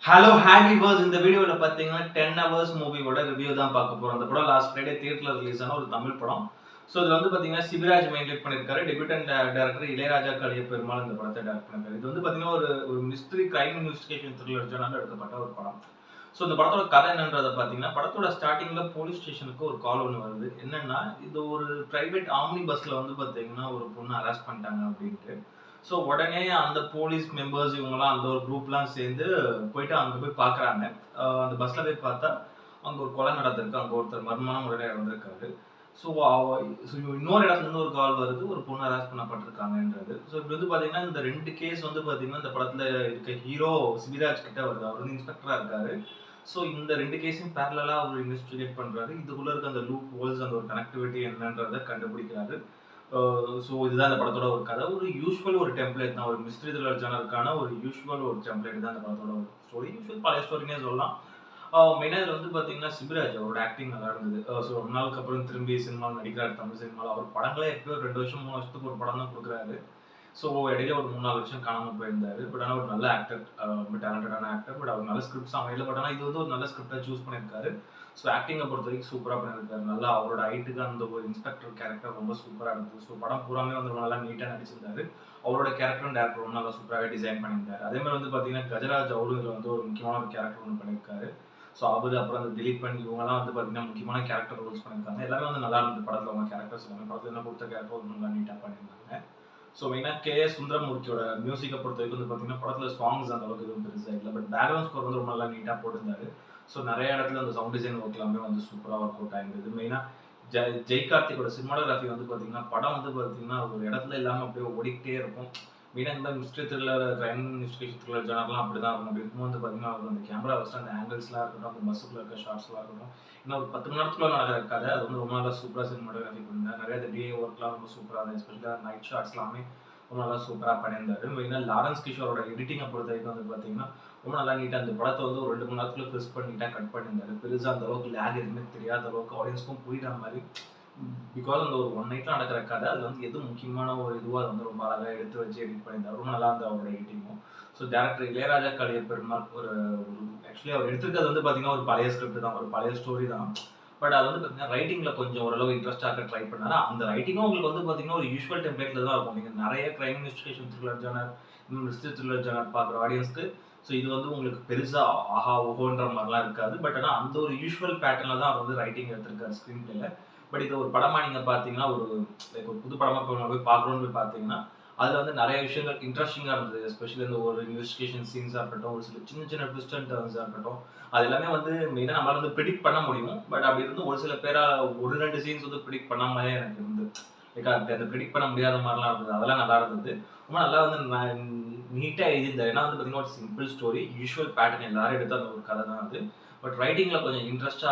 Hello ஹேண்டிவர்ஸ் இந்த வீடியோல பாத்தீங்கன்னா 10 ஹவர்ஸ் மூவியோட ரிவ்யூ தான் பார்க்க போறோம். அந்த படம் லாஸ்ட் ஃப்ரைடே தியேட்டர்ல ரிலீஸ் ஆன ஒரு தமிழ் படம். ஸோ இதுல வந்து பாத்தீங்கன்னா சிவராஜ் மெயின் லீட் பண்ணிருக்காரு. டெபியூட்டன்ட் டைரக்டர் இளையராஜா கலிய பெருமாள் இந்த படத்தை டைரக்ட் பண்ணிருக்காரு. இது வந்து பாத்தீங்கன்னா ஒரு மிஸ்ட்ரி கிரைம் இன்வெஸ்டிகேஷன் த்ரில்லர் ஜானர்ல எடுக்கப்பட்ட ஒரு படம். ஸோ இந்த படத்தோட கதை என்னன்றதை பாத்தீங்கன்னா படத்தோட ஸ்டார்டிங்ல போலீஸ் ஸ்டேஷனுக்கு ஒரு கால் ஒன்று வருது. என்னன்னா இது ஒரு பிரைவேட் ஆம்னி பஸ்ல வந்து பாத்தீங்கன்னா ஒரு பொண்ணு அரெஸ்ட் பண்ணிட்டாங்க அப்படின்ட்டு. ஸோ உடனே அந்த போலீஸ் மெம்பர்ஸ் இவங்கலாம் அந்த ஒரு குரூப்லாம் சேர்ந்து போயிட்டு அங்க போய் பார்க்குறாங்க. அந்த பஸ்ல போய் பார்த்தா அங்க ஒரு கொலை நடந்திருக்கு. அங்க ஒருத்தர் மர்மமான முறையில் இறந்திருக்காரு. ஸோ இன்னொரு இடத்துல இருந்து ஒரு கால் வருது, ஒரு பொண்ணு அரெஸ்ட் பண்ணப்பட்டிருக்காங்கன்றது. ஸோ இப்படி வந்து பார்த்தீங்கன்னா இந்த 2 கேஸ் வந்து பார்த்தீங்கன்னா இந்த படத்துல இருக்க ஹீரோ சிபிராஜ் கிட்ட வருது. அவர் வந்து இன்ஸ்பெக்டரா இருக்காரு. ஸோ இந்த 2 கேஸையும் பேரலா அவர் இன்வெஸ்டிகேட் பண்றாரு. இதுக்குள்ள இருக்க அந்த லூப் ஹோல்ஸ் அந்த ஒரு கனெக்டிவிட்டி என்னன்றதை கண்டுபிடிக்கிறாரு. ஸோ இதுதான் இந்த படத்தோட ஒரு கதை. ஒரு யூசுவல் ஒரு டெம்ப்ளேட் தான். ஒரு மிஸ்ட்ரி த்ரில்லர் ஜானருக்கான ஒரு யூசுவல் ஒரு டெம்ப்ளேட் தான் இந்த படத்தோட ஒரு ஸ்டோரி. யூசுவல் பழைய ஸ்டோரினே சொல்லலாம். மெயினாக இதில் வந்து பார்த்தீங்கன்னா சிவராஜ் அவரோட ஆக்டிங் நல்லா இருந்தது. ஸோ ரொம்ப நாளுக்கு அப்புறம் திரும்பி சினிமாவில் நடிக்கிறார் தமிழ் சினிமாவில். அவர் படங்களே எப்பயோ 2 வருஷம் 3 வருஷத்துக்கு ஒரு படம் தான் கொடுக்குறாரு. ஸோ இடையில ஒரு 3-4 வருஷம் காணாமல் போயிருந்தாரு. பட் ஆனால் ஒரு நல்ல ஆக்டர், ரொம்ப டேலண்டடான ஆக்டர். பட் அவர் நல்ல ஸ்கிரிப்ட்ஸ் அமையல. பட் ஆனால் இது வந்து ஒரு நல்ல ஸ்கிரிப்டை சூஸ் பண்ணியிருக்காரு. ஸோ ஆக்டிங்கை பொறுத்த வரைக்கும் சூப்பராக பண்ணியிருக்காரு. நல்லா அவரோட ஹைட்டுக்கு அந்த ஒரு இன்ஸ்பெக்டர் கேரக்டர் ரொம்ப சூப்பராக இருந்தது. ஸோ படம் பூராமே வந்து ரொம்ப நல்லா நீட்டாக நடிச்சிருந்தாரு. அவரோட கேரக்டரும் டேரக்டர் ரொம்ப நல்லா சூப்பராகவே டிசைன் பண்ணியிருந்தாரு. அதே மாதிரி வந்து பார்த்தீங்கன்னா கஜராஜ் அவரும் இதில் வந்து ஒரு முக்கியமான ஒரு கேரக்டர் ஒன்று பண்ணியிருக்காரு. ஸோ அவர் அப்புறம் அந்த திலீபன் இவங்கலாம் வந்து பார்த்தீங்கன்னா முக்கியமான கேரக்டர் ரோல்ஸ் பண்ணியிருக்காங்க. எல்லாமே வந்து நல்லா இருந்தது படத்தில். அவங்க கேரக்டர்ஸ் எல்லாமே படத்தில் என்ன கொடுத்த கேரக்டர் ஒரு நல்லா நீட்டாக பண்ணியிருந்தாங்க. ஸோ மெயினாக கே.எஸ். சுந்தரமூர்த்தியோட மியூசிக்கை பொறுத்த வரைக்கும் வந்து பார்த்தீங்கன்னா படத்தில் சாங்ஸ் அந்த அளவுக்கு எதுவும் பெருசாக இல்லை. பட் பேக்ரவுண்ட் ஸ்கோர் வந்து ரொம்ப நல்லா நீட்டாக போட்டிருந்தாரு. ஸோ நிறைய இடத்துல அந்த சவுண்ட் டிசைன் ஒர்க் எல்லாமே வந்து சூப்பராக ஒர்க் அவுட் ஆயிருந்தது. மெயினாக ஜெய் கார்த்திகோட சினிமாட்டோகிராஃபி வந்து பார்த்தீங்கன்னா படம் வந்து பார்த்தீங்கன்னா ஒரு இடத்துல இல்லாமல் அப்படியே ஓடிக்கிட்டே இருக்கும். மெயினாக இந்த மாதிரி mystery thriller, crime investigation thriller ஜானர்லாம் அப்படி தான் இருக்கும். அப்படி இருக்கும்போது வந்து பார்த்தீங்கன்னா அவர் அந்த கேமரா வச்சு அந்த ஆங்கிள்ஸ்லாம் இருக்கட்டும், அந்த பஸ்ஸுக்குள்ள இருக்க ஷார்ட்ஸ்லாம் இருக்கட்டும், இன்னும் ஒரு 10 மணி நேரத்துக்குள்ள நடக்கிற கதை அது வந்து ரொம்ப நல்லா சூப்பராக சினிமாட்டோகிராஃபி பண்ணியிருந்தார். நிறைய அந்த டிஏ ஒர்க்லாம் ரொம்ப சூப்பராக இருந்தது. எஸ்பெஷலாக நைட் ஷார்ட்ஸ் எல்லாமே ரொம்ப நல்லா சூப்பராக பண்ணியிருந்தாரு. மெயினாக லாரன்ஸ் கிஷோரோட எடிட்டிங்கை பொறுத்த வரைக்கும் வந்து பார்த்தீங்கன்னா ரொம்ப நல்லா நீட்டாக அந்த படத்தை வந்து ஒரு 2 மணி நேரத்துக்குள்ள கிறிஸ்ப் பண்ணி நீட்டாக கட் பண்ணியிருந்தாரு. பெருசாக அந்த அளவுக்கு லேக் எதுவுமே தெரியாத அளவுக்கு ஆடியன்ஸ்க்கும் புரியுற மாதிரி. பிகாஸ் அந்த ஒரு 1 நைட்ல நடக்கிற கதை அதில் வந்து எது முக்கியமான ஒரு இதுவாக அது வந்து ரொம்ப அழகாக எடுத்து வச்சு எடிட் பண்ணியிருந்தாரு. ரொம்ப நல்லா இருந்தது அவரோட எடிட்டிங்கும். ஸோ டேரக்டர் இளையராஜா கலிய பெருமாள் ஒரு ஆக்சுவலி அவர் எடுத்திருக்கிறது வந்து பார்த்தீங்கன்னா ஒரு பழைய ஸ்கிரிப்ட் தான், ஒரு பழைய ஸ்டோரி தான். பட் அது வந்து பார்த்தீங்கன்னா ரைட்டிங்ல கொஞ்சம் ஓரளவு இன்ட்ரெஸ்டாக இருக்க ட்ரை பண்ணாரு. அந்த ரைட்டிங்கும் உங்களுக்கு வந்து பார்த்தீங்கன்னா ஒரு யூஷுவல் டெம்ப்ளேட்ல தான் இருக்கும். நீங்கள் நிறைய crime investigation thriller genre, mystery thriller genre பார்க்குற ஆடியன்ஸ்க்கு ஸோ இது வந்து உங்களுக்கு பெருசா ஆஹா ஓஹோன்ற மாதிரிலாம் இருக்காது. பட் ஆனால் அந்த ஒரு யூஷுவல் பேட்டர்ல தான் அவர் வந்து ரைட்டிங் எடுத்திருக்காரு ஸ்க்ரீன் பிளேல. பட் இது ஒரு படமா நீங்க பார்த்தீங்கன்னா ஒரு லைக் ஒரு புது படமா போய் பார்க்குறோம்னு போய் பார்த்தீங்கன்னா அதுல வந்து நிறைய விஷயங்கள் இன்ட்ரெஸ்டிங்கா இருந்தது. எஸ்பெஷலி இந்த ஒரு இன்வெஸ்டிகேஷன் சீன்ஸா இருக்கட்டும், ஒரு சில சின்ன சின்ன ட்விஸ்ட் அண்ட் டர்ன்ஸா இருக்கட்டும், அது எல்லாமே வந்து மெயினா நம்மளால வந்து ப்ரெடிக்ட் பண்ண முடியும். பட் அப்படி இருந்து ஒரு சில பேரால 1, 2 சீன்ஸ் வந்து ப்ரெடிக்ட் பண்ணாமலே எனக்கு இருந்தது. லைக் அந்த ப்ரெடிக்ட் பண்ண முடியாத மாதிரிலாம் இருந்தது. அதெல்லாம் நல்லா இருந்தது. ரொம்ப நல்லா வந்து நீட்டா எழுதியிருந்தாரு. ஏன்னா வந்து பார்த்தீங்கன்னா ஒரு சிம்பிள் ஸ்டோரி, யூஷுவல் பேட்டர்ன் எல்லாரும் எடுத்த அந்த ஒரு கதை தான் அது. பட் ரைட்டிங்ல கொஞ்சம் இன்ட்ரெஸ்டா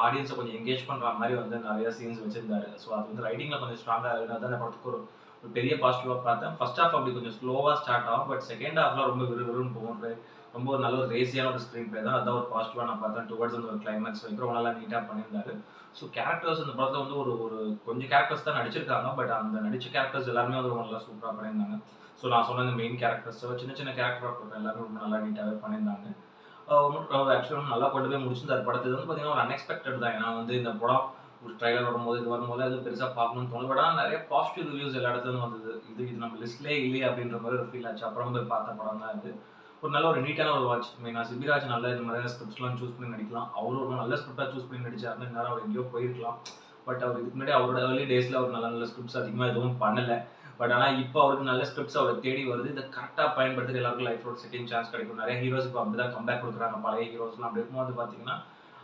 ஆடியன்ஸை கொஞ்சம் என்கேஜ் பண்ற மாதிரி வந்து நிறைய சீன்ஸ் வச்சிருந்தாரு. ஸோ அது வந்து ரைட்டிங்ல கொஞ்சம் ஸ்ட்ராங்கா இருந்தால் தான் அந்த படத்துக்கு ஒரு ஒரு பெரிய பாசிட்டிவா பார்த்தேன். ஃபர்ஸ்ட் ஹாஃப் அப்படி கொஞ்சம் ஸ்லோவா ஸ்டார்ட் ஆகும். பட் செகண்ட் ஹாஃப்ல ரொம்ப விறுவிறுன்னு போகும். ரொம்ப ஒரு நல்ல ஒரு ரேசியான ஒரு ஸ்க்ரீன் பிளே தான். அதான் ஒரு பாசிட்டிவா நான் பார்த்தேன். டுவர்ட்ஸ் அந்த ஒரு கிளைமேக்ஸ் வரைக்கும் ரொம்ப நல்லா நீட்டா பண்ணியிருந்தாரு. ஸோ கேரக்டர்ஸ் இந்த படத்துல வந்து ஒரு ஒரு கொஞ்சம் கேரக்டர்ஸ் தான் நடிச்சிருக்காங்க. பட் அந்த நடிச்ச கேரக்டர்ஸ் எல்லாருமே வந்து ரொம்ப நல்லா சூப்பரா பண்ணியிருந்தாங்க. ஸோ நான் சொன்ன இந்த மெயின் கேரக்டர்ஸ் சின்ன சின்ன கேரக்டர் எல்லாமே ரொம்ப நல்லா நீட்டாவே பண்ணியிருந்தாங்க. ஆக்சுவலா நல்லா கொண்டு போய் முடிச்சிருந்தாரு படத்தை. இது வந்து பார்த்தீங்கன்னா ஒரு அன்எக்ஸ்பெக்டட் தான். ஏன்னா வந்து இந்த படம் ஒரு ட்ரைலர் வரும்போது இது வரும்போது அது பெருசா பார்க்கணும்னு தோணும். பட் ஆனால் நிறைய பாசிட்டிவ் ரிவ்யூஸ் எல்லா இடத்துலயும் வந்தது. இது நம்ம லிஸ்ட்லேயே இல்லையே அப்படின்ற மாதிரி ஒரு ஃபீல் ஆச்சு. அப்புறம் போய் பார்த்த படம் தான் இது. ஒரு நல்ல ஒரு நீட்டான ஒரு வாட்ச். மெயினா சிபிராஜ் நல்ல இந்த மாதிரியான ஸ்கிரிப்ட்ஸ்லாம் சூஸ் பண்ணி நடிக்கலாம். அவரும் ஒரு நல்ல ஸ்கிரிப்டா சூஸ் பண்ணி நடிச்சாருன்னா இந்நேரம் அவர் எங்கேயோ போயிருக்கலாம். பட் அவர் இதுக்கு முன்னாடி அவரோட ஏர்லி டேஸ்ல அவர் நல்ல நல்ல ஸ்கிரிப்ட்ஸ் அதிகமாக எதுவும் பண்ணல. பட் ஆனால் இப்போ அவருக்கு நல்ல ஸ்கிரிப்ட்ஸ் அவரை தேடி வருது. இதை கரெக்டாக பயன்படுத்தி எல்லாருக்கும் லைஃப்ல ஒரு செகண்ட் சான்ஸ் கிடைக்கும். நிறைய ஹீரோஸ் இப்போ அப்படிதான் கம்பேக் கொடுக்குறாங்க. பழைய ஹீரோஸ்லாம் அப்படி இருக்கும்போது பார்த்தீங்கன்னா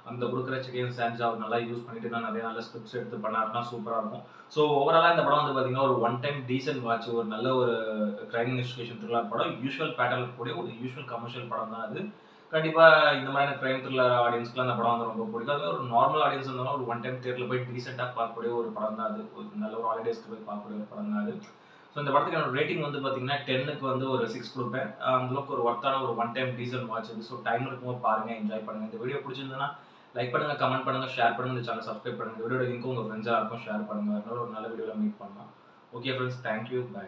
அந்த கொடுக்குற செகண்ட் சான்ஸ் அவர் நல்லா யூஸ் பண்ணிட்டு நான் நிறைய நல்ல ஸ்கிரிப்ட்ஸ் எடுத்து பண்ணாருன்னா சூப்பராக இருக்கும். ஸோ ஓவராலாக இந்த படம் வந்து பார்த்தீங்கன்னா ஒரு ஒன் டைம் டீசென்ட் வாட்ச், ஒரு நல்ல ஒரு கிரைம் இன்வெஸ்டிகேஷன் த்ரில்லர் படம். யூஷுவல் பேட்டர்ன் கூடிய ஒரு யூஷுவல் கமர்ஷியல் படம் தான் அது. கண்டிப்பா இந்த மாதிரியான கிரைம் த்ரில்லர் ஆடியன்ஸ்க்குலாம் அந்த படம் வந்து ரொம்ப பிடிக்கும். அதுவே ஒரு நார்மல் ஆடியன்ஸ் இருந்தாலும் ஒரு ஒன் டைம் தியேட்டர்ல போய் டீசெண்டா பார்க்கக்கூடிய ஒரு படம் தான் அது. ஒரு நல்ல ஒரு ஹாலிடேஸ்க்கு போய் பார்க்கக்கூடிய ஒரு படம் தான் அது. ஸோ இந்த படத்துக்கு என்னோட ரேட்டிங் வந்து பார்த்தீங்கன்னா 10க்கு வந்து ஒரு 6 கொடுப்பேன். அந்த அளவுக்கு ஒரு ஒர்த்தான ஒரு ஒன் டைம் டீசென்ட் வாட்ச் இது. ஸோ டைம் இருக்கும்போது பாருங்க, என்ஜாய் பண்ணுங்க. இந்த வீடியோ பிடிச்சிருந்ததுன்னா லைக் பண்ணுங்க, கமெண்ட் பண்ணுங்க, ஷேர் பண்ணுங்க. இந்த சேனல் சப்ஸ்கிரைப் பண்ணுங்க. இந்த வீடியோட லிங்க் உங்க ஃப்ரெண்ட்ஸ் எல்லாருக்கும் ஷேர் பண்ணுங்க. இன்னொரு ஒரு நல்ல வீடியோல மீட் பண்ணலாம். Okay friends, thank you, by.